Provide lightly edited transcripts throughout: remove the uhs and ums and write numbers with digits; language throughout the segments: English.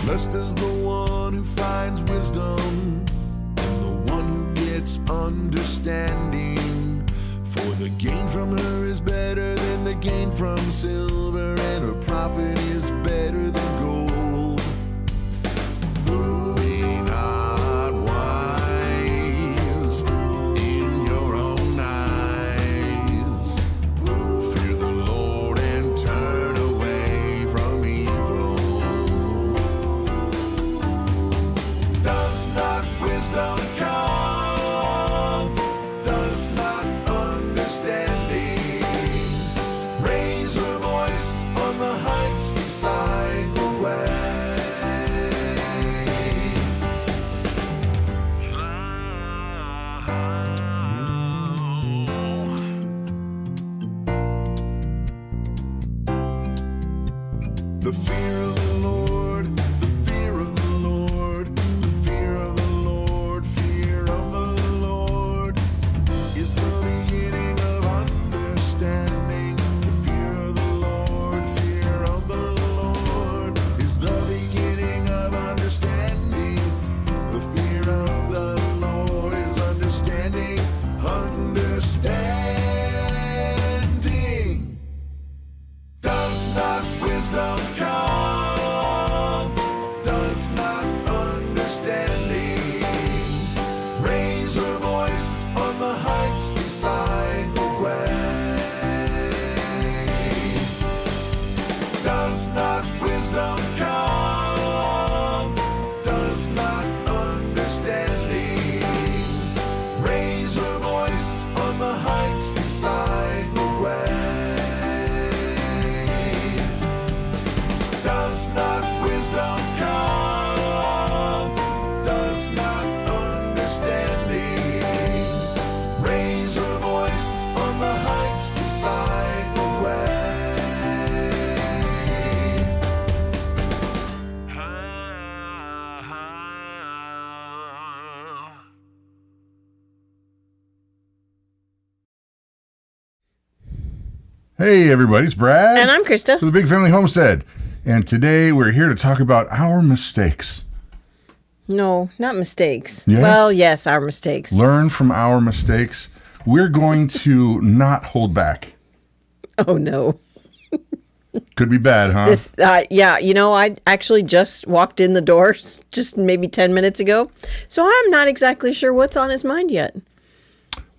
Blessed is the one who finds wisdom and the one who gets understanding. For the gain from her is better than the gain from silver, and her profit is better than gold. Be not wise in your own eyes. Fear the Lord and turn away from evil. Does not wisdom come? Does not understanding raise her voice on the heights beside the way? The fear of the Lord, the fear of the Lord, the fear of the Lord, fear of the Lord is the beginning of understanding. The fear of the Lord, fear of the Lord is the beginning of understanding. The fear of the Lord is understanding, understanding. Does not wisdom come? Does not understanding raise her voice on the heights beside the way? Does not wisdom come? Does not understanding raise her voice on the heights beside the way? Does not wisdom come? Does not understanding raise her voice on the heights beside the way? Hey everybody, it's Brad. And I'm Christa. For the Big Family Homestead. And today we're here to talk about our mistakes. No, not mistakes. Yes? Well, yes, our mistakes. Learn from our mistakes. We're going to not hold back. Oh, no. Could be bad, huh? Yeah, I actually just walked in the door just maybe 10 minutes ago. So I'm not exactly sure what's on his mind yet.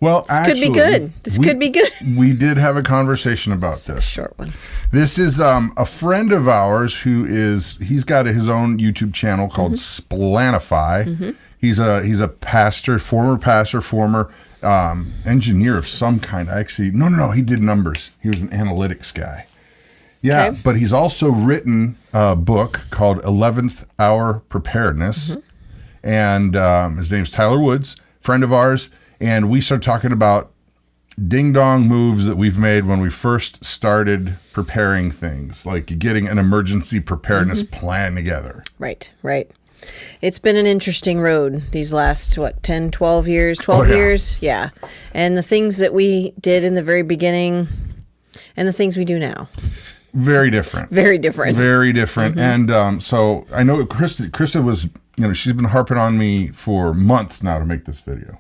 Well, This could be good. This could be good. We did have a conversation about this. Short one. This is a friend of ours he's got his own YouTube channel called Splanify. Mm-hmm. He's a pastor, former engineer of some kind. No, he did numbers. He was an analytics guy. Yeah, Okay. but he's also written a book called 11th Hour Preparedness. And his name's Tyler Woods, friend of ours. And we started talking about ding-dong moves that we've made when we first started preparing things, like getting an emergency preparedness plan together. Right. It's been an interesting road these last, 10, 12 years, 12 Oh, yeah. years? Yeah. And the things that we did in the very beginning and the things we do now. Very different. Very different. Very different. And so I know Krista was, she's been harping on me for months now to make this video.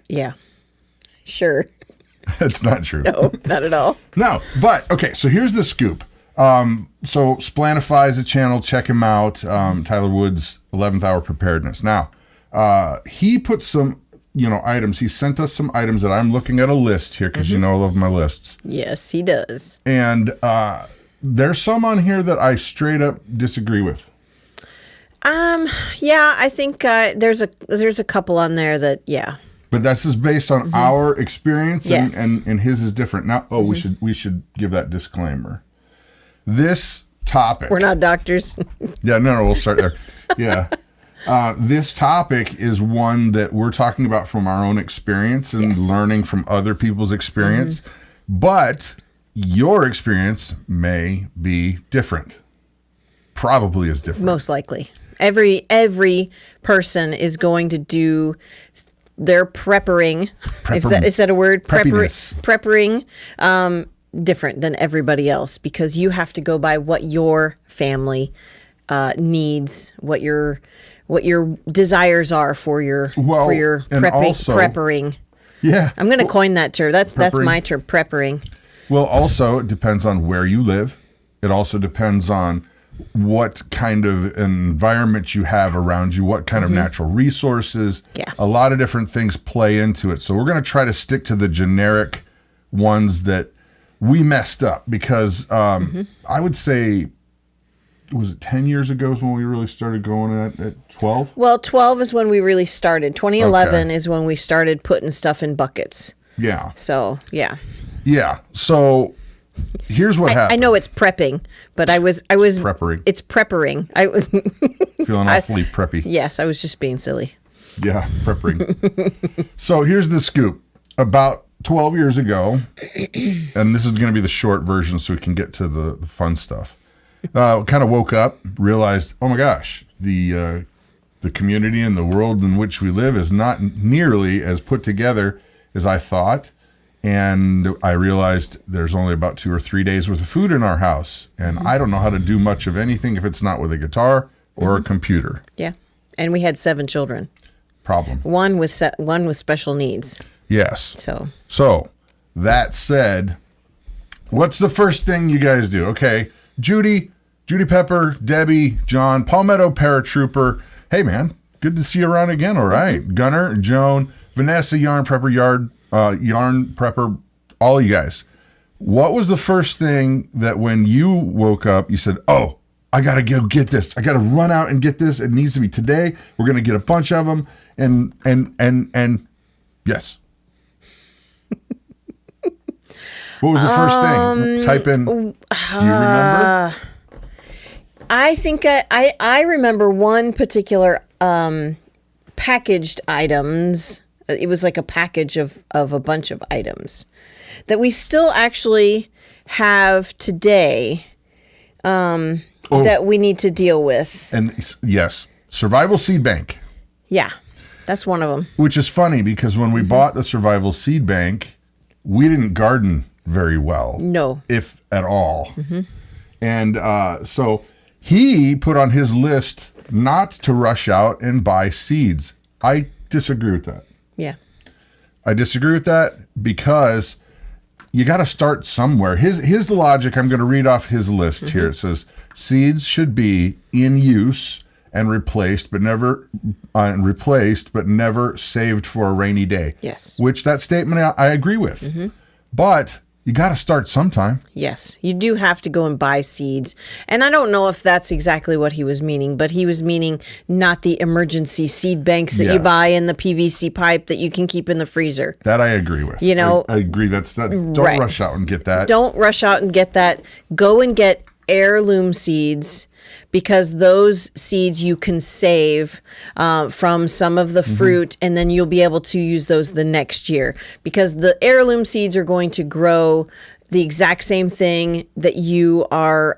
Yeah. Sure. That's not true. No, not at all. No, but okay, so here's the scoop. So Splanify is a channel, check him out. Tyler Woods, 11th Hour Preparedness. Now, he put some, items. He sent us some items that I'm looking at a list here because I love my lists. Yes, he does. And there's some on here that I straight up disagree with. Yeah, I think there's a couple on there that, yeah. But that's just based on our experience, Yes. and his is different. Now, we should give that disclaimer. This topic. We're not doctors. Yeah, no, we'll start there. Yeah. This topic is one that we're talking about from our own experience and learning from other people's experience. But your experience may be different. Probably is different. Most likely. Every person is going to do their prepping. Is that a word? Prepping different than everybody else because you have to go by what your family needs, what your desires are for your and also, preppering. Yeah. I'm going to coin that term. That's Preppering. my term, preppering. Well, also, it depends on where you live. It also depends on what kind of environment you have around you, what kind of natural resources. Yeah. A lot of different things play into it. So we're going to try to stick to the generic ones that we messed up because I would say, was it 10 years ago is when we really started going at 12? Well, 12 is when we really started. 2011 is when we started putting stuff in buckets. Yeah. So, yeah. Yeah. So here's what happened. I know it's prepping, but I was Preppering. It's preppering. Feeling awfully preppy. Yes, I was just being silly. Yeah, prepping. So here's the scoop. About 12 years ago, and this is going to be the short version so we can get to the fun stuff. Kind of woke up, realized, oh my gosh, the community and the world in which we live is not nearly as put together as I thought. And I realized there's only about 2 or 3 days worth of food in our house. And I don't know how to do much of anything if it's not with a guitar or a computer. Yeah. And we had 7 children. Problem. One with special needs. Yes. So that said, what's the first thing you guys do? Okay, Judy Pepper, Debbie, John, Palmetto Paratrooper. Hey man, good to see you around again. All right, Gunner, Joan, Vanessa, Yarn Prepper, Yarn Prepper, all you guys. What was the first thing that when you woke up, you said, "Oh, I gotta go get this. I gotta run out and get this. It needs to be today. We're gonna get a bunch of them." And yes. What was the first thing? Type in. Do you remember? I think I remember one particular packaged items. It was like a package of a bunch of items that we still actually have today that we need to deal with. And yes, Survival Seed Bank. Yeah, that's one of them. Which is funny because when we bought the Survival Seed Bank, we didn't garden very well. No. If at all. And so he put on his list not to rush out and buy seeds. I disagree with that. Yeah. I disagree with that because you got to start somewhere. His logic, I'm going to read off his list here. It says seeds should be in use and replaced, but never saved for a rainy day. Yes. Which that statement I agree with. But you got to start sometime. Yes, you do have to go and buy seeds. And I don't know if that's exactly what he was meaning, but he was meaning not the emergency seed banks that you buy in the PVC pipe that you can keep in the freezer. That I agree with. You know, I agree. Don't rush out and get that. Don't rush out and get that. Go and get heirloom seeds, because those seeds you can save from some of the fruit, and then you'll be able to use those the next year, because the heirloom seeds are going to grow the exact same thing that you are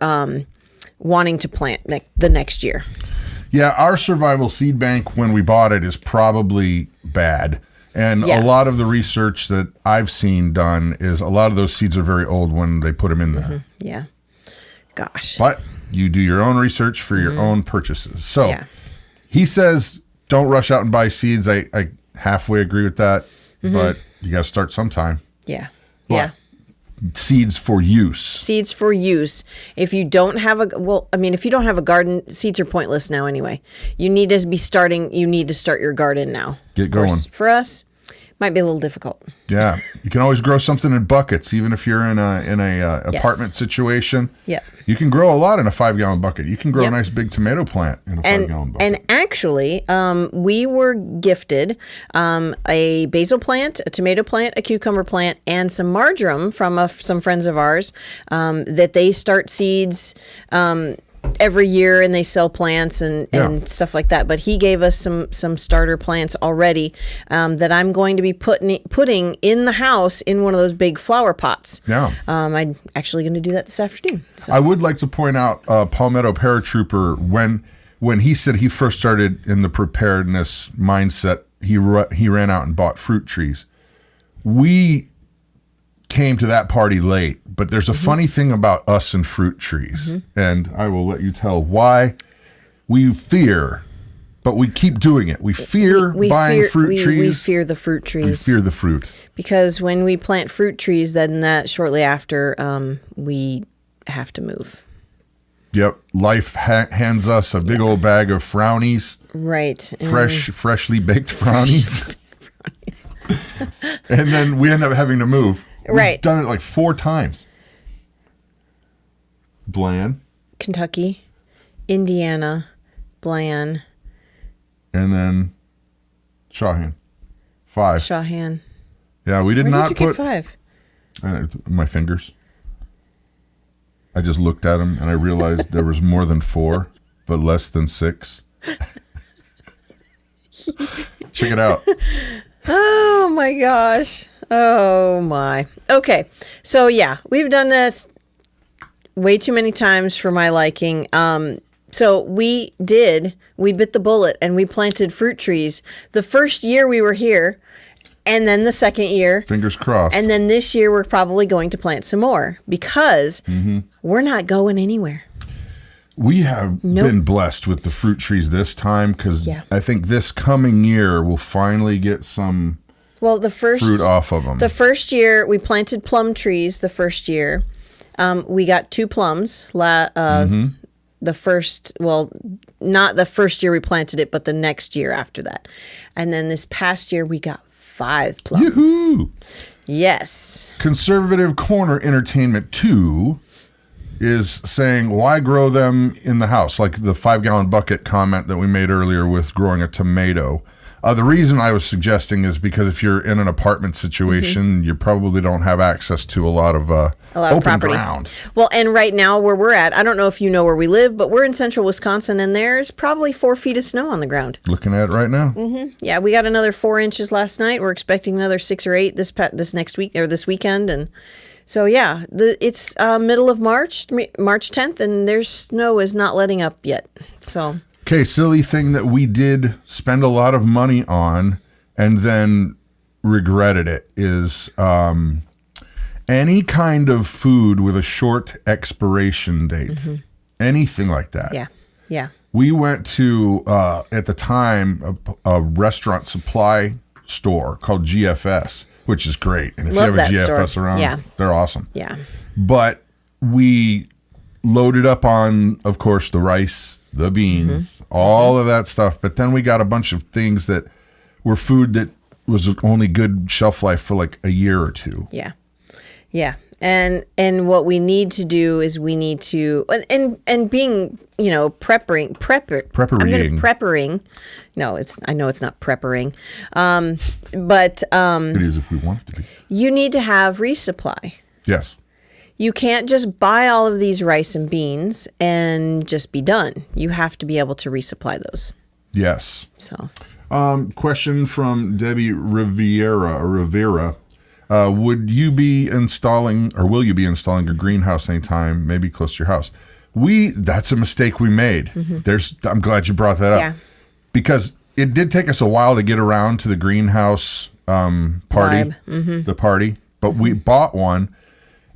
wanting to plant the next year. Yeah, our survival seed bank, when we bought it, is probably bad. And a lot of the research that I've seen done is a lot of those seeds are very old when they put them in there. Yeah. Gosh. But you do your own research for your own purchases. So he says, don't rush out and buy seeds. I halfway agree with that, but you got to start sometime. Yeah. But seeds for use. Seeds for use. If you don't have if you don't have a garden, seeds are pointless now anyway. You need to start your garden now. Get going. For us, might be a little difficult. Yeah. You can always grow something in buckets, even if you're in a apartment situation. Yeah. You can grow a lot in a 5-gallon bucket. You can grow a nice big tomato plant in a 5-gallon bucket. And actually, we were gifted a basil plant, a tomato plant, a cucumber plant, and some marjoram from some friends of ours that they start seeds every year, and they sell plants and stuff like that. But he gave us some starter plants already that I'm going to be putting in the house in one of those big flower pots. Yeah. I'm actually going to do that this afternoon. So. I would like to point out Palmetto Paratrooper, when he said he first started in the preparedness mindset, he ran out and bought fruit trees. We came to that party late, but there's a funny thing about us and fruit trees, and I will let you tell why. we fear, but we keep doing it. We fear buying fruit trees. We fear the fruit trees. We fear the fruit. Because when we plant fruit trees, then that shortly after, we have to move. Yep. Life hands us a big old bag of frownies. Right. Freshly baked frownies. And then we end up having to move. Right. We've done it like 4 times. Bland. Kentucky, Indiana, Bland. And then Shawhan. 5. Shawhan. Yeah, we did Where not did you put get 5? My fingers. I just looked at them and I realized there was more than 4, but less than 6. Check it out. Oh my gosh. Oh my. Okay. So yeah, we've done this way too many times for my liking. So we bit the bullet and we planted fruit trees the first year we were here, and then the second year. Fingers crossed. And then this year we're probably going to plant some more because we're not going anywhere. We have been blessed with the fruit trees this time because I think this coming year we'll finally get some fruit off of them. The first year we planted plum trees. The first year we got 2 plums. The first, not the first year we planted it, but the next year after that. And then this past year we got 5 plums. Yoo-hoo! Yes. Conservative Corner Entertainment 2 is saying, why grow them in the house? Like the 5-gallon bucket comment that we made earlier with growing a tomato. The reason I was suggesting is because if you're in an apartment situation, you probably don't have access to a lot of open property. Ground. Well, and right now where we're at, I don't know if you know where we live, but we're in central Wisconsin, and there's probably 4 feet of snow on the ground. Looking at it right now. Yeah, we got another 4 inches last night. We're expecting another 6 or 8 this next week or this weekend, and so yeah, it's middle of March 10th, and there's snow is not letting up yet. So. Okay, silly thing that we did spend a lot of money on and then regretted it is any kind of food with a short expiration date. Anything like that. Yeah, yeah. We went to, at the time, a restaurant supply store called GFS, which is great. And if Love you have a that GFS store. around, they're awesome. Yeah. But we loaded up on, of course, the rice, the beans, all of that stuff. But then we got a bunch of things that were food that was only good shelf life for like a year or 2. Yeah. Yeah. And what we need to do is we need to, and being, preppering. No, I know it's not preppering. But it is if we want it to be. You need to have resupply. Yes. You can't just buy all of these rice and beans and just be done. You have to be able to resupply those. Yes. So, question from Debbie Rivera. Would you be installing, or will you be installing a greenhouse anytime, maybe close to your house? That's a mistake we made. I'm glad you brought that up. Yeah. Because it did take us a while to get around to the greenhouse party, the party, but we bought one.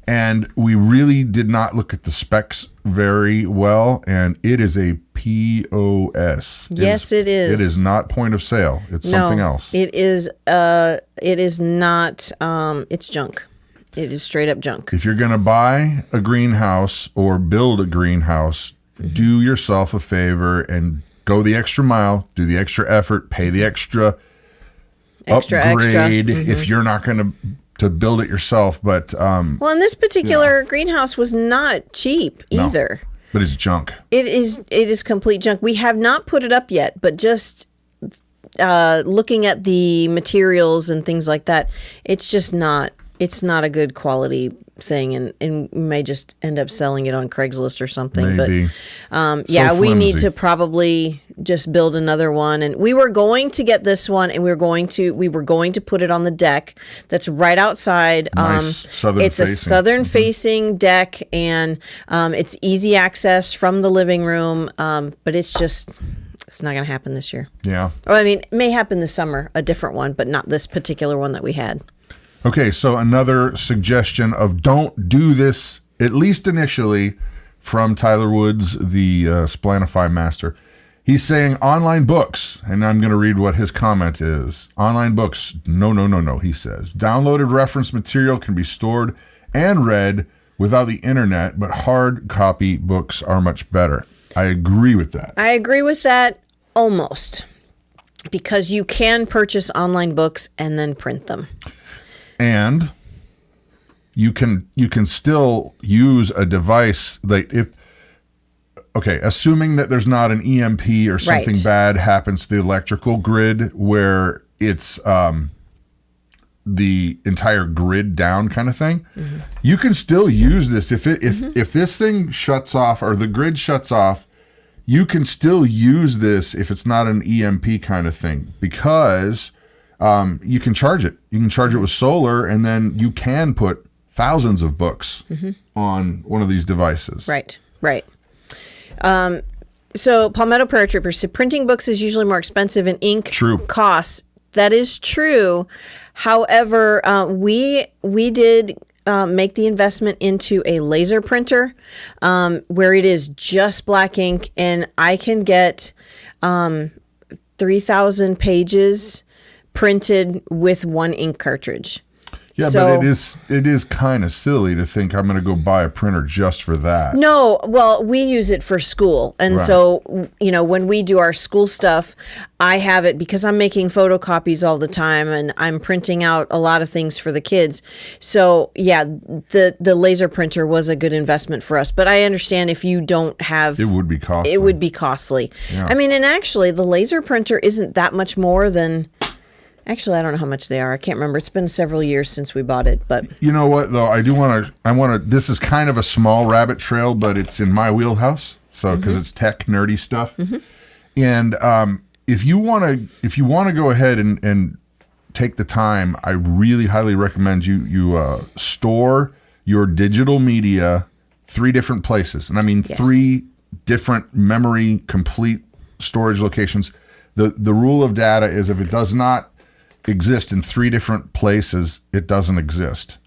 And we really did not look at the specs very well, and it is a POS. Yes, it is. It is not point of sale. It's something else. It is. It is not. It's junk. It is straight up junk. If you're going to buy a greenhouse or build a greenhouse, do yourself a favor and go the extra mile, do the extra effort, pay the extra upgrade if you're not going to build it yourself. But well, and this particular greenhouse was not cheap either. No, but it's junk. It is complete junk. We have not put it up yet, but just looking at the materials and things like that, it's not a good quality thing, and we may just end up selling it on Craigslist or something. Maybe. But we need to probably just build another one. And we were going to get this one, and we were going to put it on the deck that's right outside. Nice southern it's facing. A southern facing deck, and it's easy access from the living room. But it's not going to happen this year. Yeah. Or I mean, it may happen this summer, a different one, but not this particular one that we had. Okay, so another suggestion of don't do this, at least initially, from Tyler Woods, the Splanify master. He's saying online books, and I'm going to read what his comment is. Online books, no, he says. Downloaded reference material can be stored and read without the internet, but hard copy books are much better. I agree with that. I agree with that almost, because you can purchase online books and then print them. And you can still use a device assuming that there's not an EMP or something Right. bad happens to the electrical grid where it's the entire grid down kind of thing. Mm-hmm. You can still use this if this thing shuts off or the grid shuts off. You can still use this if it's not an EMP kind of thing, because you can charge it. You can charge it with solar, and then you can put thousands of books on one of these devices. Right. So Palmetto Paratrooper said printing books is usually more expensive and ink True. costs. That is true. However, we did make the investment into a laser printer where it is just black ink, and I can get 3,000 pages printed with one ink cartridge. Yeah, So- but it is kind of silly to think I'm going to go buy a printer just for that. No, well, we use it for school. And Right. so, when we do our school stuff, I have it because I'm making photocopies all the time and I'm printing out a lot of things for the kids. So, yeah, the laser printer was a good investment for us. But I understand if you don't have... It would be costly. It would be costly. Yeah. I mean, and actually, the laser printer isn't that much more than... Actually, I don't know how much they are. I can't remember. It's been several years since we bought it, but... You know what, though? I want to, this is kind of a small rabbit trail, but it's in my wheelhouse. So, because it's tech nerdy stuff. And if you want to go ahead and take the time, I really highly recommend you store your digital media 3 different places. And I mean, Yes. 3 different memory complete storage locations. The rule of data is if it does not exist in 3 different places, it doesn't exist.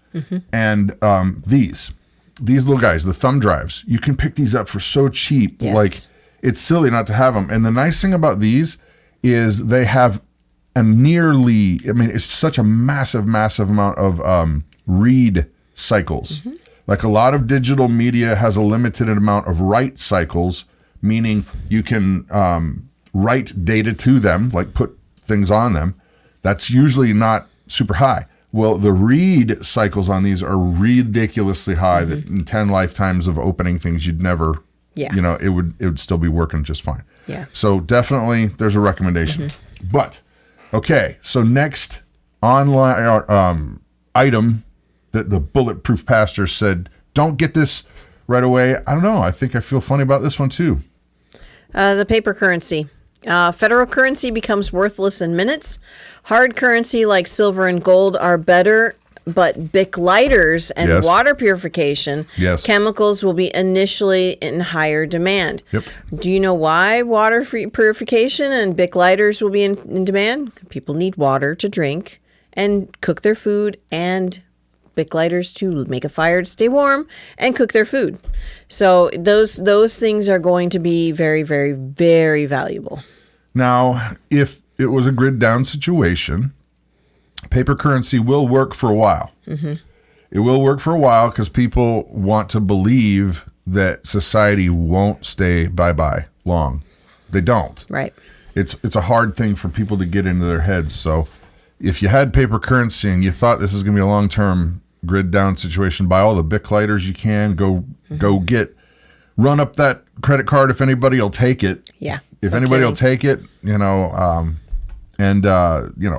And these little guys, the thumb drives, you can pick these up for so cheap. Yes. Like, it's silly not to have them. And the nice thing about these is they have it's such a massive amount of read cycles. Like, a lot of digital media has a limited amount of write cycles, meaning you can write data to them, like put things on them. That's usually not super high. Well, the read cycles on these are ridiculously high. That in 10 lifetimes of opening things, you'd never, Yeah. it would still be working just fine. Yeah. So definitely there's a recommendation. But, okay, so next online item that the Bulletproof Pastor said, don't get this right away. I don't know. I think I feel funny about this one too. The paper currency. Federal currency becomes worthless in minutes. Hard currency like silver and gold are better, but Bic lighters and Yes. water purification Yes. chemicals will be initially in higher demand. Yep. Do you know why water purification and Bic lighters will be in demand? People need water to drink and cook their food, and Bic lighters to make a fire to stay warm and cook their food. So those things are going to be very, very, very valuable. Now, if it was a grid down situation, paper currency will work for a while. It will work for a while because people want to believe that society won't stay bye-bye long. They don't. Right. It's a hard thing for people to get into their heads. So if you had paper currency and you thought this is going to be a long-term grid down situation, buy all the Bic lighters you can. Go run up that credit card if anybody will take it. Yeah. If No anybody will kidding. take it,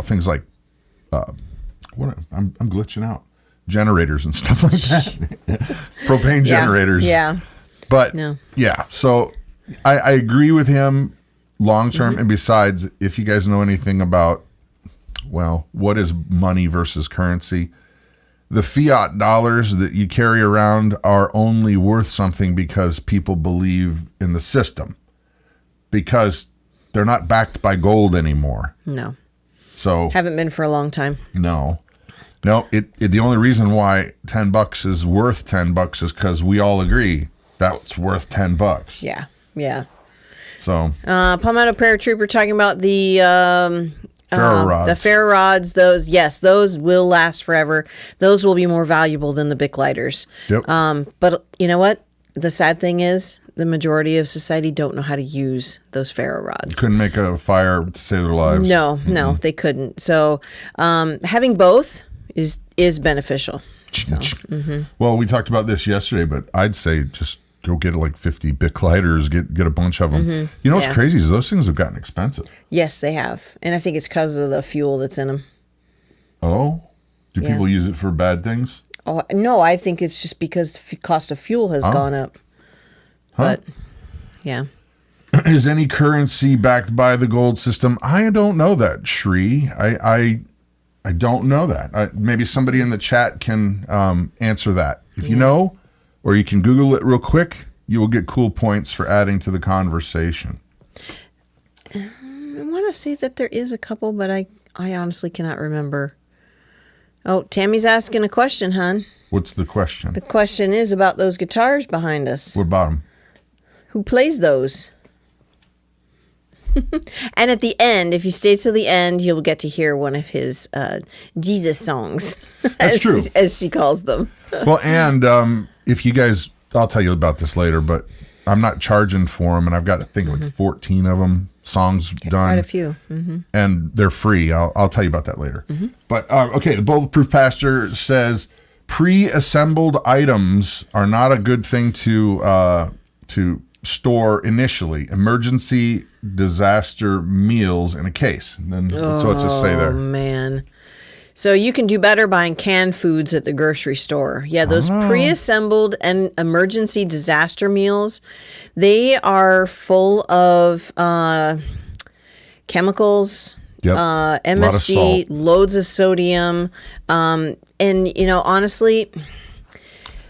things like I'm glitching out, generators and stuff like that, propane generators. Yeah. But No. yeah, so I agree with him long term. And besides, if you guys know anything about, well, what is money versus currency? The fiat dollars that you carry around are only worth something because people believe in the system, because they're not backed by gold anymore. No. So Haven't been for a long time. no, the only reason why $10 is worth $10 is because we all agree that's worth $10. Yeah. Yeah. So Palmetto Paratrooper talking about the ferro rods. The ferro rods. Those will last forever. Those will be more valuable than the Bic lighters. Yep. But you know what? The sad thing is, the majority of society don't know how to use those ferro rods. Couldn't make a fire to save their lives. No, they couldn't. So having both is beneficial. So, Well, we talked about this yesterday, but I'd say just go get like 50 Bic lighters, get a bunch of them. You know what's crazy is those things have gotten expensive. yes, they have. And I think it's because of the fuel that's in them. Oh? Do people use it for bad things? Oh, no, I think it's just because the cost of fuel has gone up. Huh? But, yeah. Is any currency backed by the gold system? I don't know that, Shri. I don't know that. Maybe somebody in the chat can answer that. If you know, or you can Google it real quick, you will get cool points for adding to the conversation. I want to say that there is a couple, but I honestly cannot remember. Oh, Tammy's asking a question, hon. What's the question? The question is about those guitars behind us. What about them? Who plays those? And at the end, if you stay till the end, you'll get to hear one of his Jesus songs. That's true. As she calls them. Well, and if you guys, I'll tell you about this later, but I'm not charging for them, and I've got, I think, like 14 of them, songs done. Quite a few. And they're free. I'll tell you about that later. But, okay, the Bulletproof Pastor says, pre-assembled items are not a good thing to store initially. Emergency disaster meals in a case. And then so what's it say there? Oh, man. So you can do better buying canned foods at the grocery store. Yeah, those pre-assembled and emergency disaster meals, they are full of chemicals, MSG, loads of sodium, and you know, honestly,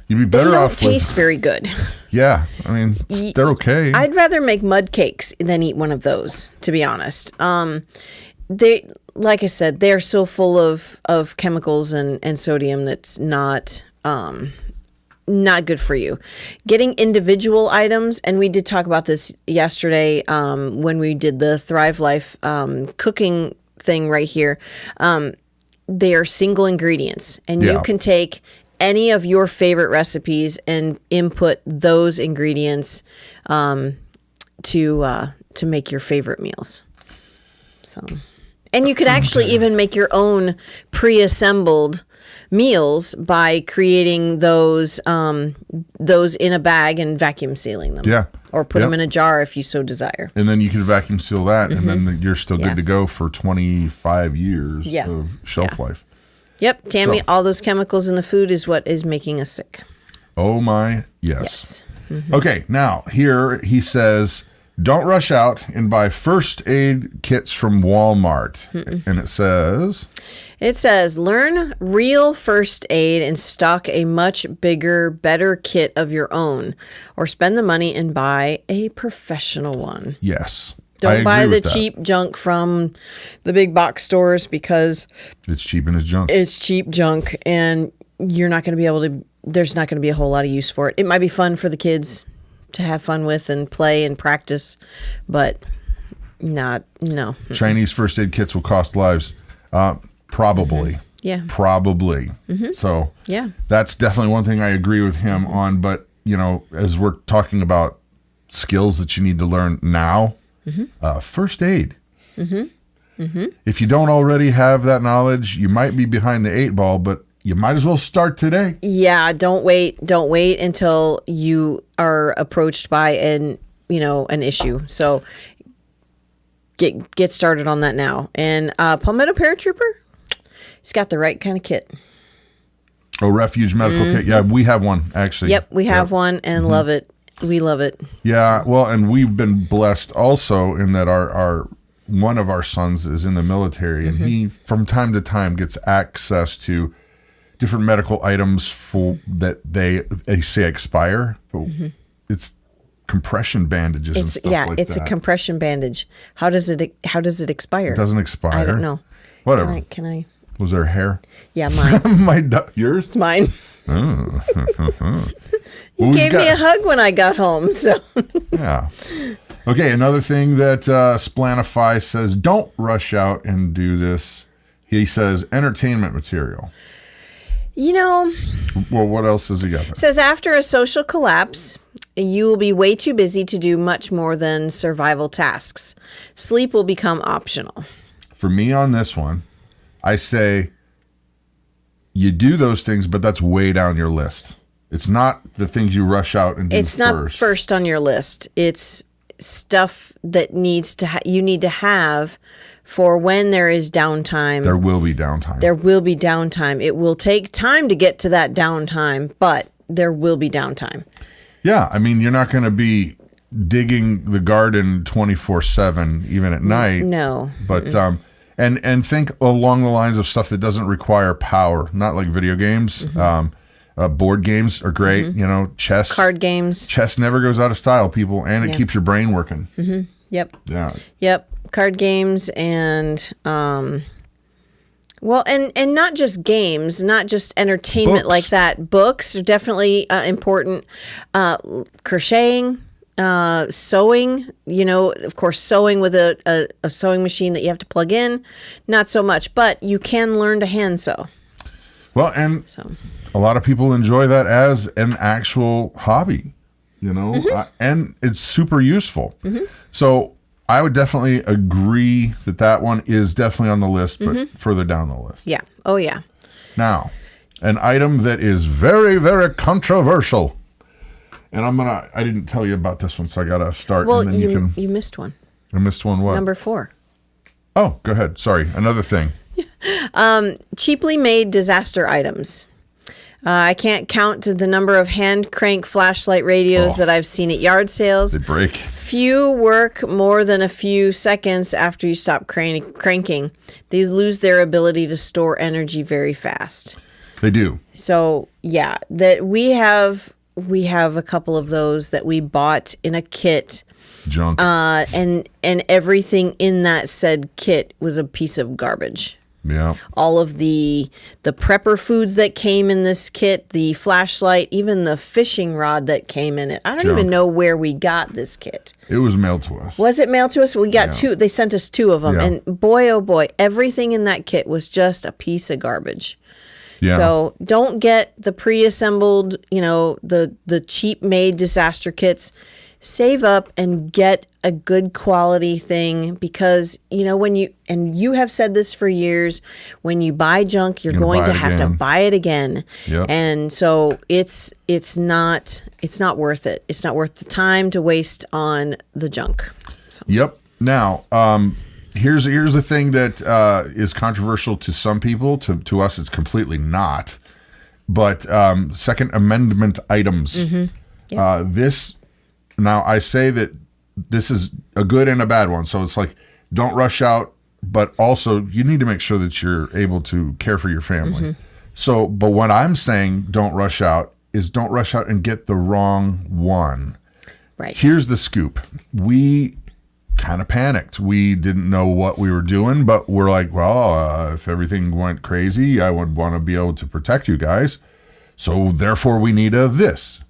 You'd be better they off don't taste with, very good. yeah. I mean, they're okay. I'd rather make mud cakes than eat one of those, to be honest. They, like I said, they're so full of chemicals and sodium that's not good for you. Getting individual items, and we did talk about this yesterday when we did the Thrive Life cooking thing right here. They are single ingredients, and you can take any of your favorite recipes and input those ingredients to make your favorite meals. So, and you could actually even make your own pre-assembled meals by creating those in a bag and vacuum sealing them. Yeah. Or put them in a jar if you so desire. And then you can vacuum seal that, and then you're still good to go for 25 years of shelf life. Yep, Tammy, So- all those chemicals in the food is what is making us sick. Oh my, yes. Okay, now here he says, don't rush out and buy first aid kits from Walmart. And it says, learn real first aid and stock a much bigger, better kit of your own, or spend the money and buy a professional one. yes. Don't buy the cheap junk from the big box stores because It's cheap and it's junk. it's cheap junk and you're not going to be able to, there's not going to be a whole lot of use for it. It might be fun for the kids to have fun with and play and practice, but no. Chinese first aid kits will cost lives. Probably. Yeah. Probably. So Yeah. that's definitely one thing I agree with him on. But, you know, as we're talking about skills that you need to learn now, first aid. If you don't already have that knowledge, you might be behind the 8 ball, but you might as well start today. Yeah, don't wait until you are approached by an issue. So get started on that now. And Palmetto Paratrooper, he's got the right kind of kit. Oh, Refuge Medical Kit. Yeah, we have one, actually. Yep, we have one and love it. We love it. Yeah, well, and we've been blessed also in that our one of our sons is in the military, and he, from time to time, gets access to different medical items that they say expire. But it's compression bandages and stuff like that. It's a compression bandage. How does it expire? It doesn't expire. I don't know. Whatever. Can I? Was there hair? Yeah, mine. Yours? It's mine. Well, You gave me a hug when I got home. So Yeah. Okay, another thing that Splanify says, don't rush out and do this. He says entertainment material. You know, Well, what else does he got there? it says after a social collapse, you will be way too busy to do much more than survival tasks. Sleep will become optional. For me on this one, I say you do those things, but that's way down your list. It's not the things you rush out and do It's not first on your list. It's stuff that you need to have for when there is downtime. There will be downtime. There will be downtime. It will take time to get to that downtime, but there will be downtime. Yeah, I mean, you're not going to be digging the garden 24/7 even at night. No. But and think along the lines of stuff that doesn't require power, not like video games. Board games are great, you know, chess. Card games. Chess never goes out of style, people, and it keeps your brain working. Yep. Yeah. Yep. Card games and well, and not just games, not just entertainment Books. like that. Books are definitely important. Crocheting, sewing, you know, of course, sewing with a sewing machine that you have to plug in, not so much, but you can learn to hand sew. Well, and So, a lot of people enjoy that as an actual hobby, you know, and it's super useful. So I would definitely agree that one is definitely on the list, but further down the list. yeah. Oh, yeah. Now, an item that is very, very controversial. And I didn't tell you about this one, so I got to start. Well, and then you missed one. I missed one. What? Number 4. Oh, go ahead. Sorry. Another thing. Cheaply made disaster items. I can't count the number of hand crank flashlight radios that I've seen at yard sales. They break. Few work more than a few seconds after you stop cranking. These lose their ability to store energy very fast. They do. So yeah, that we have a couple of those that we bought in a kit. Junk. And everything in that said kit was a piece of garbage. Yeah. All of the prepper foods that came in this kit, the flashlight, even the fishing rod that came in it. I don't even know where we got this kit. It was mailed to us. Was it mailed to us? We got 2. They sent us 2 of them. Yeah. And boy, oh boy, everything in that kit was just a piece of garbage. Yeah. So don't get the pre-assembled, you know, the cheap made disaster kits. Save up and get a good quality thing, because, you know, and you have said this for years, when you buy junk, you're going to have to buy it again. Yep. And so it's not worth it. It's not worth the time to waste on the junk. So. Yep. Now, here's the thing that is controversial to some people. To us, it's completely not. But Second Amendment items. This. Now, I say that this is a good and a bad one. So it's like, don't rush out, but also you need to make sure that you're able to care for your family. So, but what I'm saying, don't rush out, is don't rush out and get the wrong one. Right. Here's the scoop. We kind of panicked. We didn't know what we were doing, but we're like, well, if everything went crazy, I would want to be able to protect you guys. So therefore we need this.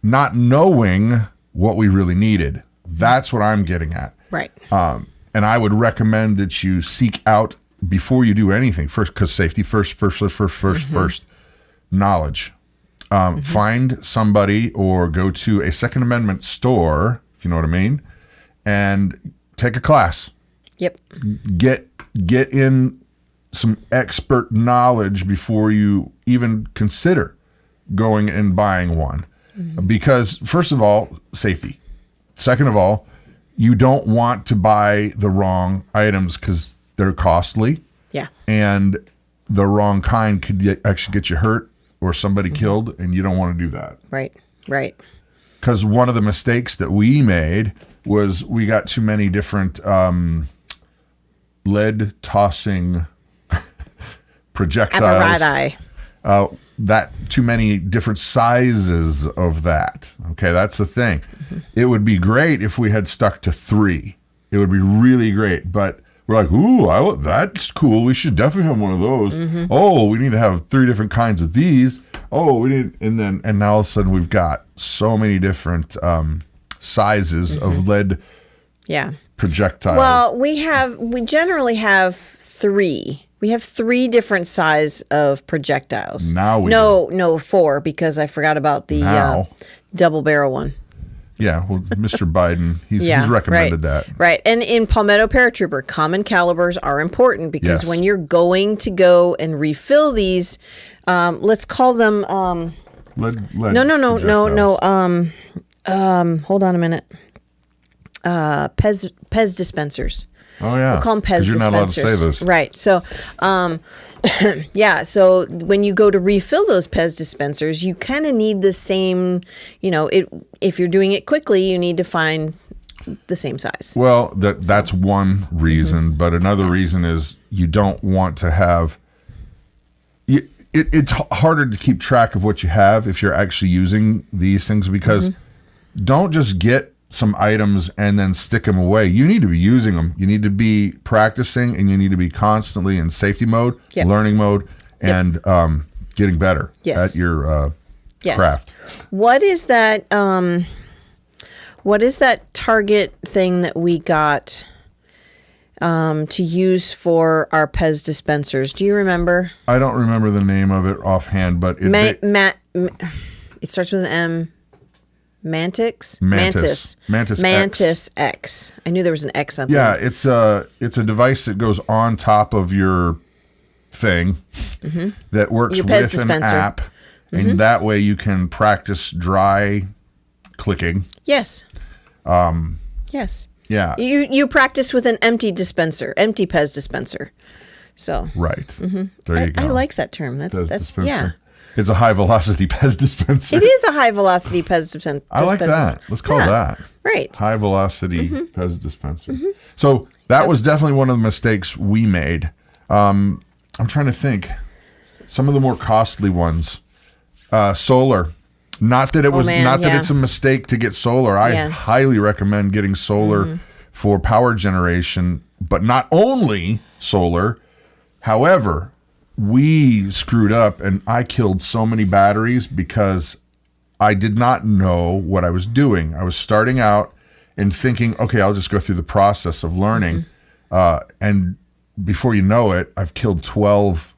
Not knowing what we really needed. That's what I'm getting at. Right. And I would recommend that you seek out, before you do anything, first, because safety first, knowledge. Find somebody or go to a Second Amendment store, if you know what I mean, and take a class. Yep. Get in some expert knowledge before you even consider going and buying one. Because first of all, safety. Second of all, you don't want to buy the wrong items because they're costly. Yeah. And the wrong kind could actually get you hurt or somebody killed, and you don't want to do that. Right. Right. Because one of the mistakes that we made was we got too many different lead tossing projectiles. Apparati. That too many different sizes of that. Okay, that's the thing. It would be great if we had stuck to 3. It would be really great. But we're like, ooh, that's cool. We should definitely have one of those. Oh, we need to have 3 different kinds of these. Oh, we need, and now all of a sudden we've got so many different sizes of lead Yeah. projectile. Well, we generally have 3. We have 3 different size of projectiles. Now we no 4 because I forgot about the Now. double barrel one. Yeah, well, Mr. Biden, he's Yeah, recommended that. Right. And in Palmetto Paratrooper, common calibers are important because Yes. when you're going to go and refill these, let's call them Lead no. projectiles. Hold on a minute. Pez dispensers. Oh yeah, We'll call them Pez 'Cause you're not allowed to dispensers. say those. Right. So, yeah. So when you go to refill those Pez dispensers, you kind of need the same. If you're doing it quickly, you need to find the same size. Well, that's one reason, but another reason is you don't want to have. It's harder to keep track of what you have if you're actually using these things because don't just get some items and then stick them away. You need to be using them. You need to be practicing, and you need to be constantly in safety mode, Yep. learning mode, and getting better Yes. at your Yes. craft. What is that? What is that Target thing that we got to use for our Pez dispensers? Do you remember? I don't remember the name of it offhand, but It starts with an M. Mantis X. I knew there was an X on Yeah, there. it's a device that goes on top of your thing that works Your Pez with dispenser. an app, and that way you can practice dry clicking. Yes. Yes. Yeah, You practice with an empty Pez dispenser. So right. There you go. I like that term. That's dispenser. yeah. It's a high velocity Pez dispenser. It is a high velocity Pez dispenser. I like that. Let's call that Right. high velocity Pez dispenser. So that was definitely one of the mistakes we made. I'm trying to think. Some of the more costly ones. Solar. Not that it was that it's a mistake to get solar. I highly recommend getting solar for power generation, but not only solar. However, we screwed up and I killed so many batteries because I did not know what I was doing. I was starting out and thinking, okay, I'll just go through the process of learning. And before you know it, I've killed 12,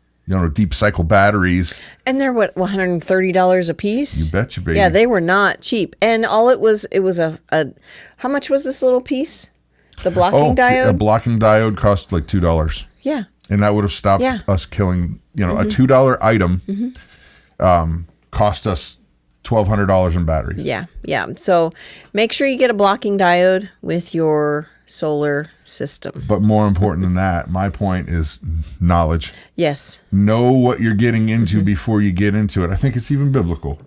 deep cycle batteries. And they're what, $130 a piece? You betcha, baby. Yeah, they were not cheap. And all it was a how much was this little piece? The blocking diode? A blocking diode cost like $2. Yeah. And that would have stopped us killing, a $2 item cost us $1,200 in batteries. Yeah. Yeah. So make sure you get a blocking diode with your solar system. But more important than that, my point is knowledge. Yes. Know what you're getting into before you get into it. I think it's even biblical.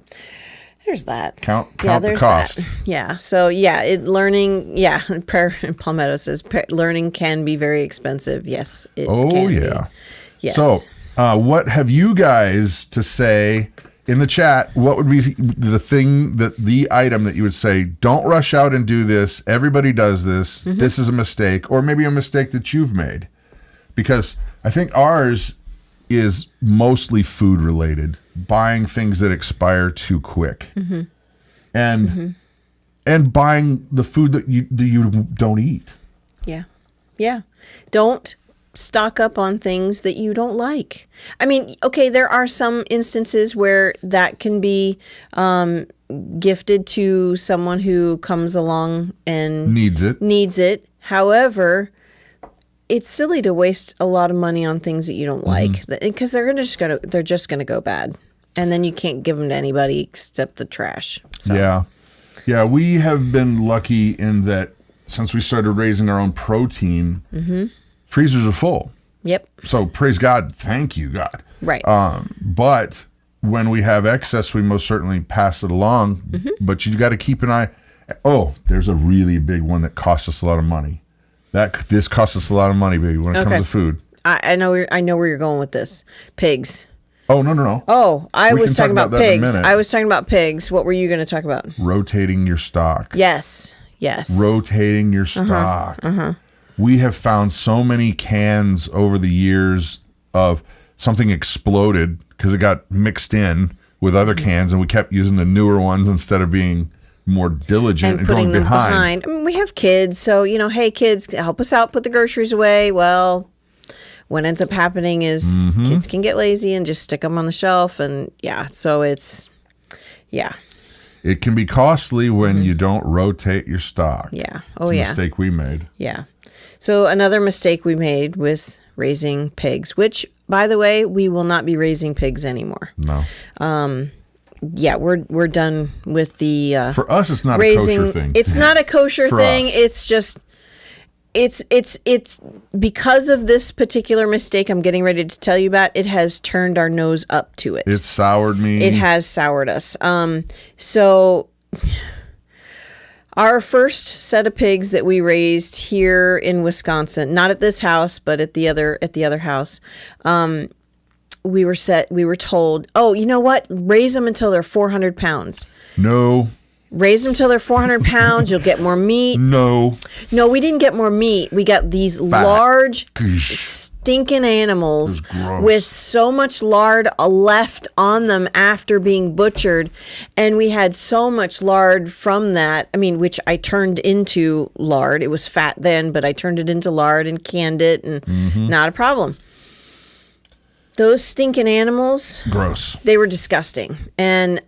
There's that. Count the cost. That. Yeah. So learning. Yeah. Palmetto says learning can be very expensive. Yes. It can be. Yes. So, what have you guys to say in the chat? What would be the item that you would say, don't rush out and do this. Everybody does this. This is a mistake, or maybe a mistake that you've made, because I think ours is mostly food related, buying things that expire too quick, and buying the food that you don't eat. Yeah. Yeah. Don't stock up on things that you don't like. I mean, okay, there are some instances where that can be gifted to someone who comes along and Needs it. However, it's silly to waste a lot of money on things that you don't like, because they're just gonna go bad, and then you can't give them to anybody except the trash. So. Yeah. We have been lucky in that since we started raising our own protein, freezers are full. Yep. So praise God, thank you, God. Right. But when we have excess, we most certainly pass it along. But you got to keep an eye. Oh, there's a really big one that costs us a lot of money. This costs us a lot of money, baby, when it comes to food. I know where you're going with this. Pigs. Oh, no. Oh, I was talking about that in a pigs. minute. I was talking about pigs. What were you going to talk about? Rotating your stock. Yes. Rotating your stock. We have found so many cans over the years of something exploded because it got mixed in with other cans, and we kept using the newer ones instead of being more diligent and putting going them behind. behind. I mean, we have kids, so hey kids, help us out, put the groceries away. Well, what ends up happening is kids can get lazy and just stick them on the shelf, and so it's It can be costly when you don't rotate your stock. Yeah. It's a mistake we made. Yeah. So another mistake we made with raising pigs, which, by the way, we will not be raising pigs anymore. No. We're done with the For us, it's not raising. a kosher thing. It's not a kosher For thing. us. It's just it's because of this particular mistake I'm getting ready to tell you about. It has turned our nose up to it. It soured me. It has soured us. So our first set of pigs that we raised here in Wisconsin, not at this house, but at the other house, we were told, oh, you know what? Raise them until they're 400 pounds. No. Raise them till they're 400 pounds. You'll get more meat. No. No, we didn't get more meat. We got these large, stinking animals gross. with so much lard left on them after being butchered. And we had so much lard from that. I mean, which I turned into lard. It was fat then, but I turned it into lard and canned it, and not a problem. Those stinking animals, Gross. they were disgusting. And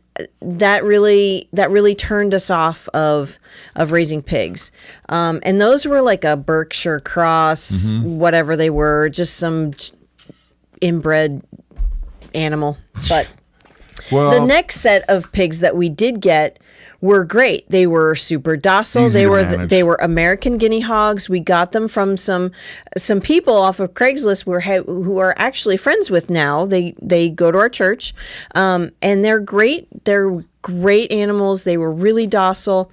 that really turned us off of raising pigs. And those were like a Berkshire cross, whatever they were, just some inbred animal. But Well, the next set of pigs that we did get were great. They were super docile. Easy to manage. They were American guinea hogs. We got them from some people off of Craigslist who are actually friends with now. They go to our church, and they're great. They're great animals. They were really docile.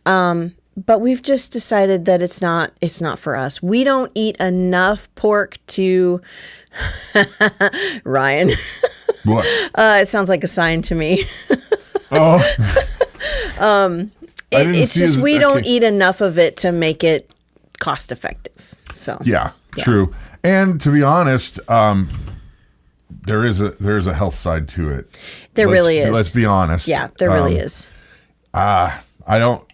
But we've just decided that it's not for us. We don't eat enough pork to Ryan. what? It sounds like a sign to me. Oh. It's just we don't eat enough of it to make it cost effective. So Yeah, true. And to be honest, there is a health side to it. There really is. Let's be honest. Yeah, there really is. I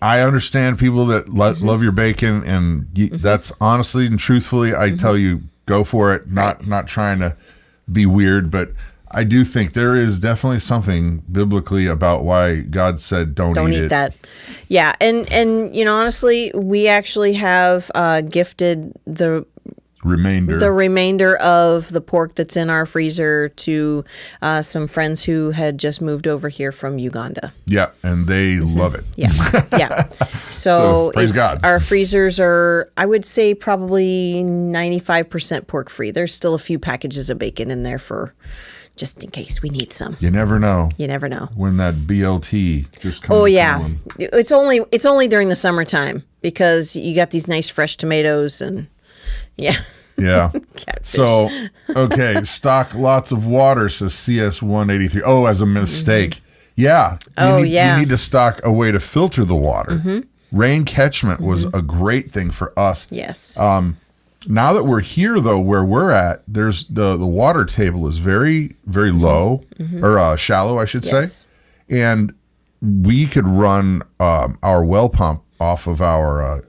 understand people that love your bacon, and that's honestly and truthfully, I tell you, go for it. Not trying to be weird, but I do think there is definitely something biblically about why God said don't eat that. Yeah, and honestly, we actually have gifted the remainder of the pork that's in our freezer to some friends who had just moved over here from Uganda. Yeah, and they love it. Yeah. So praise God. Our freezers are, I would say, probably 95% pork free. There's still a few packages of bacon in there for just in case we need some. You never know. You never know. When that BLT just comes. Oh yeah, it's only during the summertime because you got these nice fresh tomatoes and yeah. Catfish. So okay, stock lots of water, says CS183. Oh, as a mistake. Yeah. You need to stock a way to filter the water. Rain catchment was a great thing for us. Yes. Now that we're here, though, where we're at, there's the water table is very, very low or shallow, I should say. And we could run our well pump off of our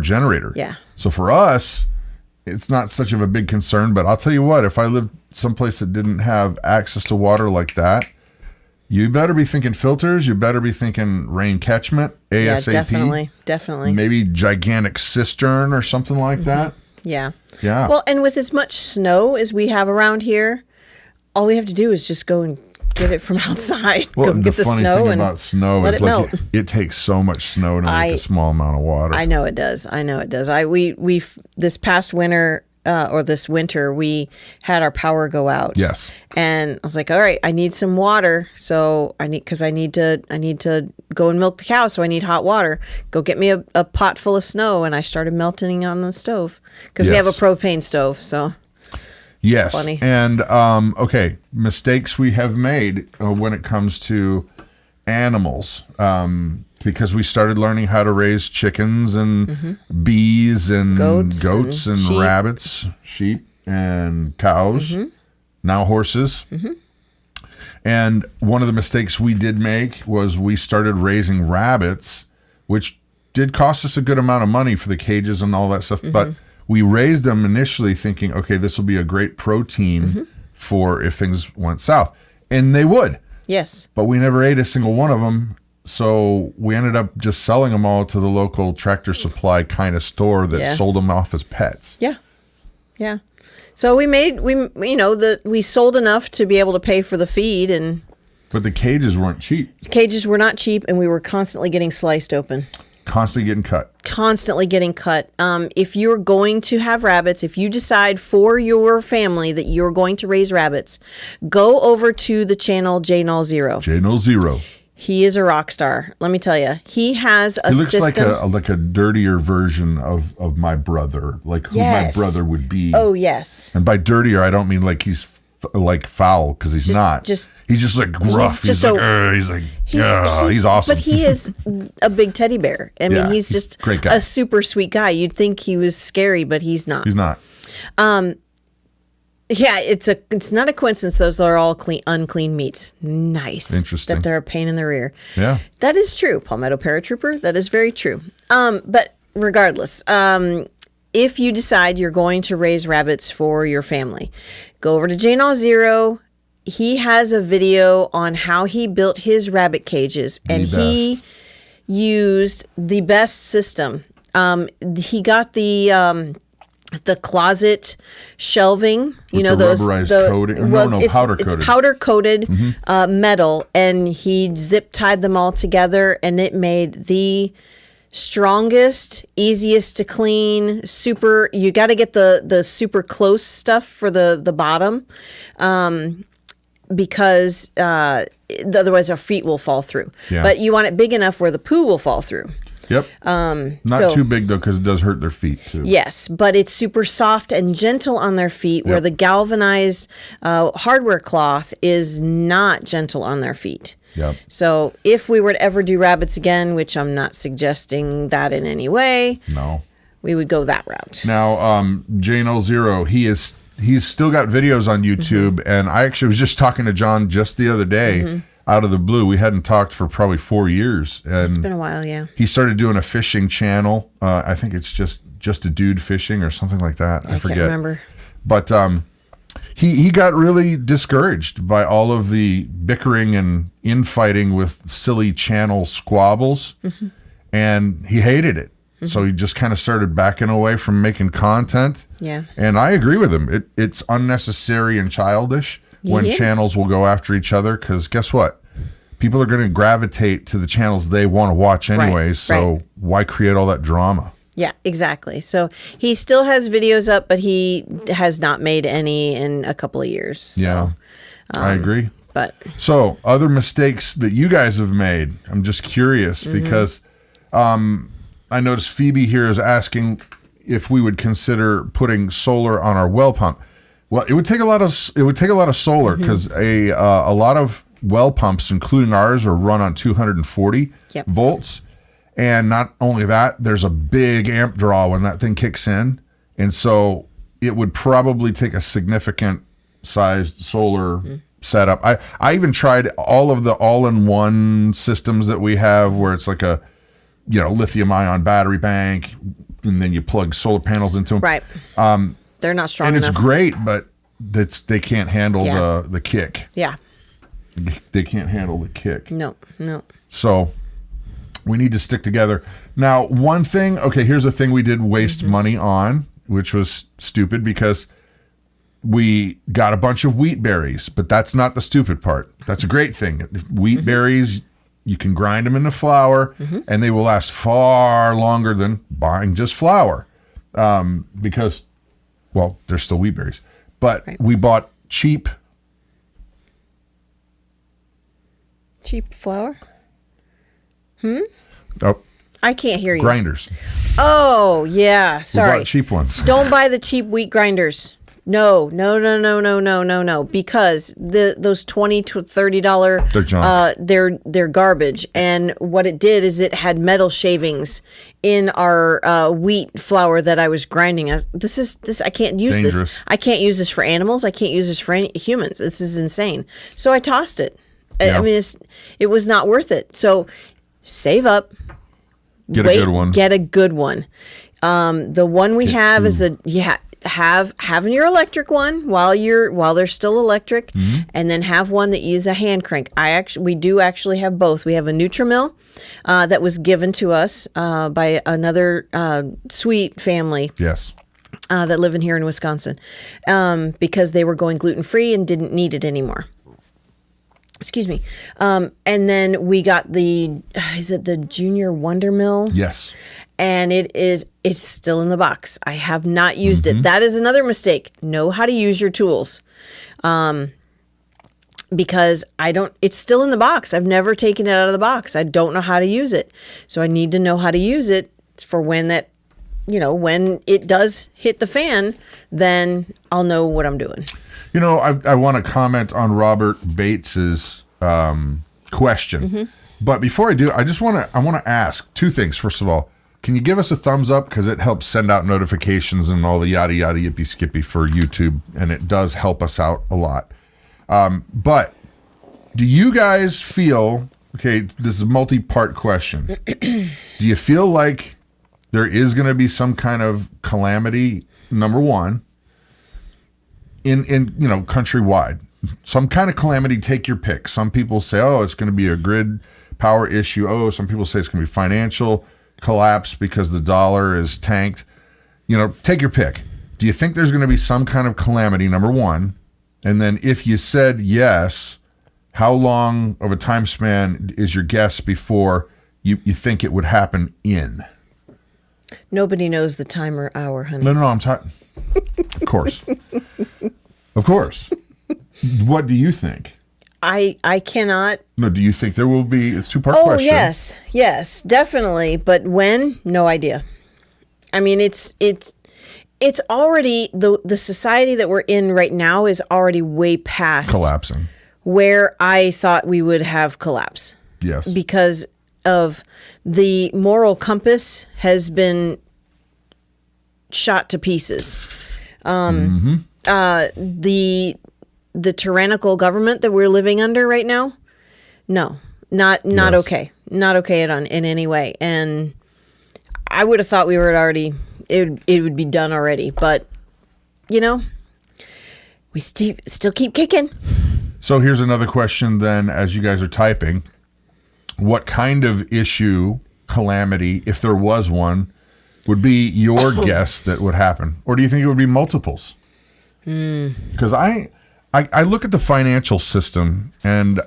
generator. Yeah. So for us, it's not such of a big concern. But I'll tell you what, if I lived someplace that didn't have access to water like that, you better be thinking filters. You better be thinking rain catchment, ASAP. Yeah, definitely. Maybe gigantic cistern or something like that. Yeah. Yeah. Well, and with as much snow as we have around here, all we have to do is just go and get it from outside. Well, Go get the funny snow thing and about snow let is it like melt. it takes so much snow to make a small amount of water. I know it does. We this past winter or this winter we had our power go out. Yes. And I was like, all right, I need some water. So I need to go and milk the cow. So I need hot water. Go get me a pot full of snow. And I started melting on the stove because we have a propane stove. So yes. Funny. And okay, mistakes we have made when it comes to animals. Because we started learning how to raise chickens and bees and goats and sheep. rabbits, sheep and cows, now horses. And one of the mistakes we did make was we started raising rabbits, which did cost us a good amount of money for the cages and all that stuff. But we raised them initially thinking, okay, this will be a great protein for if things went south. And they would. Yes. But we never ate a single one of them. So we ended up just selling them all to the local Tractor Supply kind of store that sold them off as pets. Yeah. Yeah. So we sold enough to be able to pay for the feed, but the cages weren't cheap. Cages were not cheap, and we were constantly getting sliced open. Constantly getting cut. Constantly getting cut. If you're going to have rabbits, if you decide for your family that you're going to raise rabbits, go over to the channel J0. J0. He is a rock star. Let me tell you, he has a system. He looks like a dirtier version of my brother, like who my brother would be. Oh yes. And by dirtier, I don't mean like he's like foul, because he's not. He's just like gruff. He's awesome. But he is a big teddy bear. I mean, he's just great guy. A super sweet guy. You'd think he was scary, but he's not. He's not. Yeah, it's not a coincidence those are all unclean meats. Nice. Interesting. That they're a pain in the rear. Yeah. That is true, Palmetto Paratrooper. That is very true. But regardless, if you decide you're going to raise rabbits for your family, go over to J0. He has a video on how he built his rabbit cages, and he used the best system. He got the closet shelving, those rubberized coating. Powder coated. It's powder coated metal, and he zip tied them all together, and it made the strongest, easiest to clean. Super. You got to get the super close stuff for the bottom, because otherwise our feet will fall through. Yeah. But you want it big enough where the poo will fall through. Yep. Not too big though, because it does hurt their feet too. Yes, but it's super soft and gentle on their feet, where the galvanized hardware cloth is not gentle on their feet. Yep. So if we were to ever do rabbits again, which I'm not suggesting that in any way, no, we would go that route. Now, J0, he's still got videos on YouTube, and I actually was just talking to John just the other day. Out of the blue. We hadn't talked for probably 4 years. And it's been a while, yeah. He started doing a fishing channel. I think it's just a dude fishing or something like that. I forget. Can't remember. But he got really discouraged by all of the bickering and infighting with silly channel squabbles, and he hated it. So he just kind of started backing away from making content. Yeah. And I agree with him. It's unnecessary and childish when channels will go after each other, because guess what? People are going to gravitate to the channels they want to watch anyways, so why create all that drama? Yeah, exactly. So he still has videos up, but he has not made any in a couple of years. So, yeah, I agree. But so other mistakes that you guys have made, I'm just curious because I noticed Phoebe here is asking if we would consider putting solar on our well pump. Well, it would take a lot of solar, because a lot of well pumps, including ours, are run on 240 volts. And not only that, there's a big amp draw when that thing kicks in. And so it would probably take a significant sized solar setup. I even tried all of the all-in-one systems that we have, where it's like a lithium ion battery bank, and then you plug solar panels into them. Right. They're not strong enough. And it's great, but they can't handle the kick. Yeah. They can't handle the kick. No. So we need to stick together. Now, one thing, here's a thing we did waste money on, which was stupid, because we got a bunch of wheat berries, but that's not the stupid part. That's a great thing. Wheat berries, you can grind them into flour, and they will last far longer than buying just flour, because, well, they're still wheat berries. But we bought cheap flour? Oh, I can't hear you. Grinders. Oh, yeah. Sorry. We bought cheap ones. Don't buy the cheap wheat grinders. No. Because those $20 to $30, They're junk. they're garbage. And what it did is it had metal shavings in our wheat flour that I was grinding. I can't use Dangerous. this. I can't use this for animals. I can't use this for any humans. This is insane. So I tossed it. Yeah. I mean, it was not worth it. So save up. Get a good one. Get a good one. The one we have is having your electric one while they're still electric, and then have one that uses a hand crank. We do actually have both. We have a Nutrimill that was given to us by another sweet family. Yes. That live in here in Wisconsin, because they were going gluten-free and didn't need it anymore. Excuse me. And then we got is it the Junior Wonder Mill? Yes. And it's still in the box. I have not used it. That is another mistake. Know how to use your tools. Because it's still in the box. I've never taken it out of the box. I don't know how to use it. So I need to know how to use it for when when it does hit the fan, then I'll know what I'm doing. I want to comment on Robert Bates's question, but before I do, I want to ask two things. First of all, can you give us a thumbs up, because it helps send out notifications and all the yada yada yippee skippy for YouTube, and it does help us out a lot. But do you guys feel? Okay, this is a multi-part question. Do you feel like there is going to be some kind of calamity? Number one. In countrywide, some kind of calamity, take your pick. Some people say, it's going to be a grid power issue. Some people say it's going to be financial collapse because the dollar is tanked. Take your pick. Do you think there's going to be some kind of calamity, number one? And then if you said yes, how long of a time span is your guess before you think it would happen in? Nobody knows the time or hour, honey. No, I'm talking. Of course. Of course. What do you think? I cannot. No, do you think there will be? It's a two-part question. Oh, yes, definitely. But when? No idea. I mean, it's already, the society that we're in right now is already way past collapsing where I thought we would have collapse. Yes. Because of the moral compass has been shot to pieces. The tyrannical government that we're living under right now, no, not Yes. okay, not okay in any way. And I would have thought we were already, it would be done already, but we still keep kicking. So here's another question then, as you guys are typing. What kind of issue, calamity, if there was one, would be your guess that would happen? Or do you think it would be multiples? Because I look at the financial system, and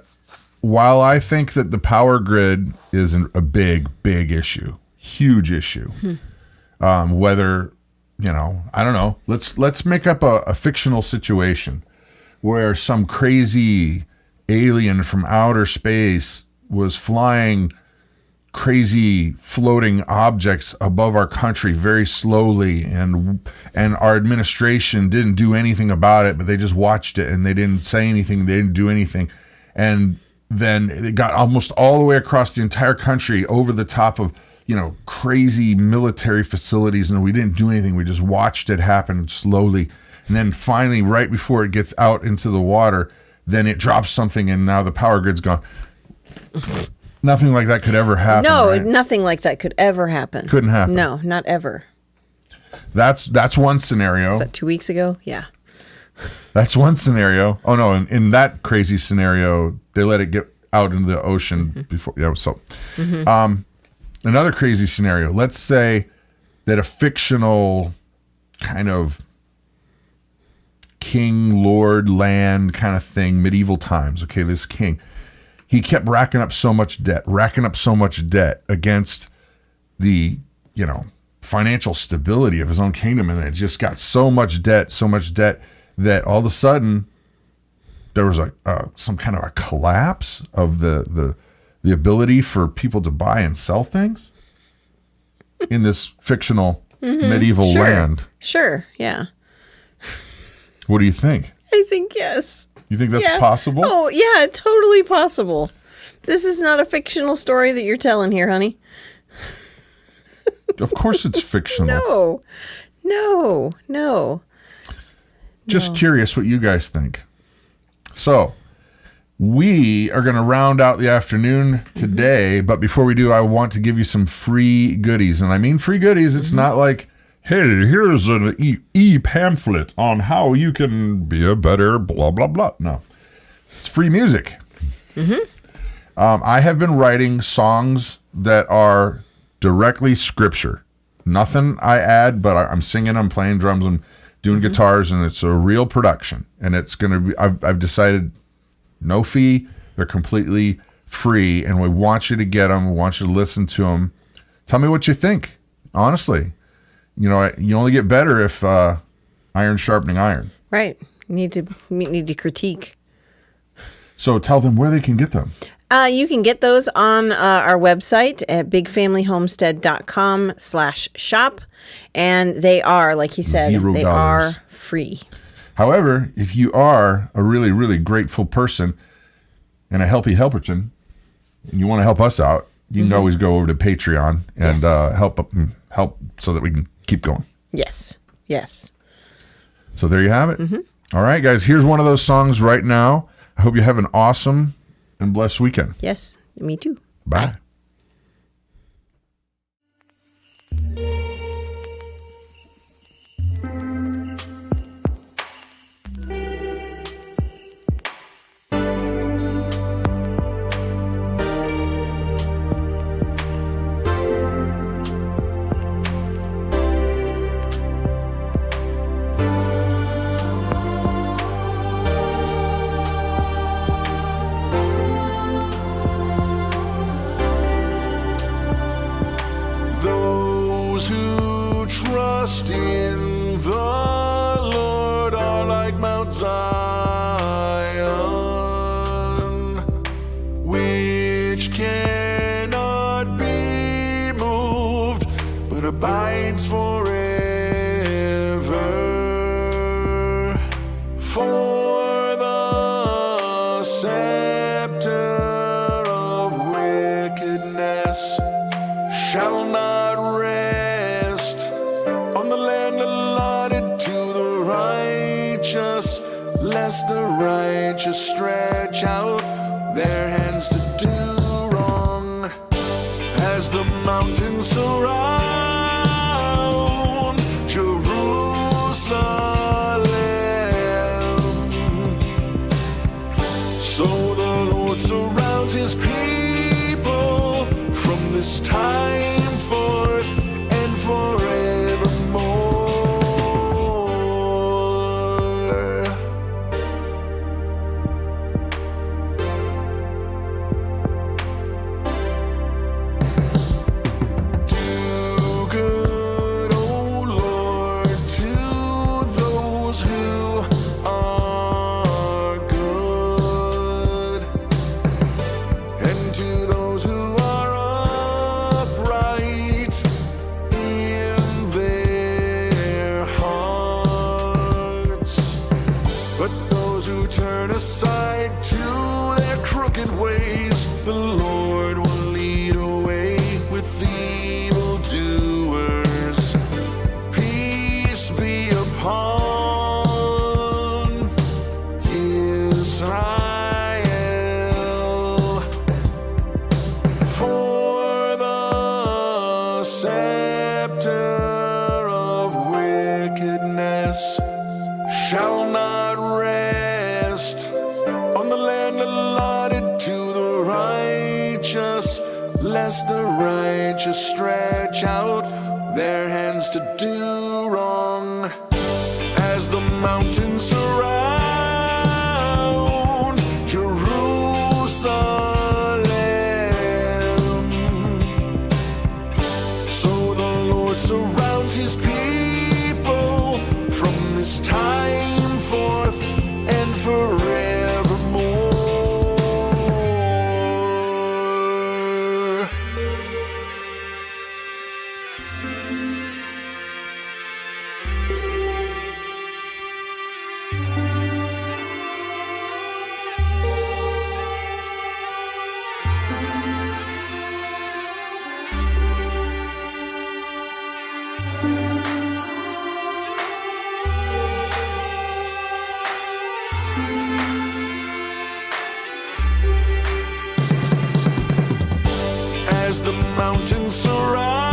while I think that the power grid is a big issue, huge issue, whether, I don't know, let's make up a fictional situation where some crazy alien from outer space was flying crazy floating objects above our country very slowly, and our administration didn't do anything about it, but they just watched it and they didn't say anything, they didn't do anything, and then it got almost all the way across the entire country over the top of crazy military facilities, and we didn't do anything, we just watched it happen slowly, and then finally right before it gets out into the water, then it drops something and now the power grid's gone. Nothing like that could ever happen. No, right? Nothing like that could ever happen. Couldn't happen. No, not ever. That's one scenario. Was that 2 weeks ago? Yeah. That's one scenario. Oh no, in that crazy scenario, they let it get out into the ocean before. Yeah, so another crazy scenario. Let's say that a fictional kind of king, lord, land kind of thing, medieval times. Okay, this king, he kept racking up so much debt against the, financial stability of his own kingdom. And it just got so much debt that all of a sudden there was some kind of a collapse of the ability for people to buy and sell things in this fictional medieval land. Sure. Yeah. What do you think? I think yes. You think that's Yeah. possible? Oh, yeah, totally possible. This is not a fictional story that you're telling here, honey. Of course it's fictional. No. Just curious what you guys think. So, we are going to round out the afternoon today, but before we do, I want to give you some free goodies. And I mean free goodies. It's not like, hey, here's an e-pamphlet on how you can be a better blah, blah, blah. No. It's free music. I have been writing songs that are directly scripture. Nothing I add, but I'm singing, I'm playing drums, I'm doing guitars, and it's a real production. And it's going to be, I've decided no fee. They're completely free, and we want you to get them. We want you to listen to them. Tell me what you think, honestly. You know, you only get better if iron sharpening iron. Right. You need to critique. So tell them where they can get them. You can get those on our website at bigfamilyhomestead.com/shop. And they are, like he said, $0. they are free. However, if you are a really, really grateful person and a healthy helperton, and you want to help us out, you can always go over to Patreon and help so that we can keep going. Yes. So there you have it. All right, guys, here's one of those songs right now. I hope you have an awesome and blessed weekend. Yes, me too. Bye. Those who trust in the Lord are like Mount Zion, which cannot be moved, but abides forever. For the scepter of wickedness shall not rest on the land allotted to the righteous, lest the righteous stretch out their hands to do wrong. As the mountains surround Jerusalem, so the Lord surrounds his people from this time forth and forevermore. Do good, O Lord, to those who are good, and to those who are upright in their hearts. But those who turn aside to their crooked ways, the Lord will lead away with evildoers. Peace be upon Israel. For the scepter of wickedness shall not rest on the land allotted to the righteous, lest the righteous stretch out their hands to do wrong. As the mountains surround Jerusalem, so the Lord surrounds his people from this time forth and forevermore. the mountains surround.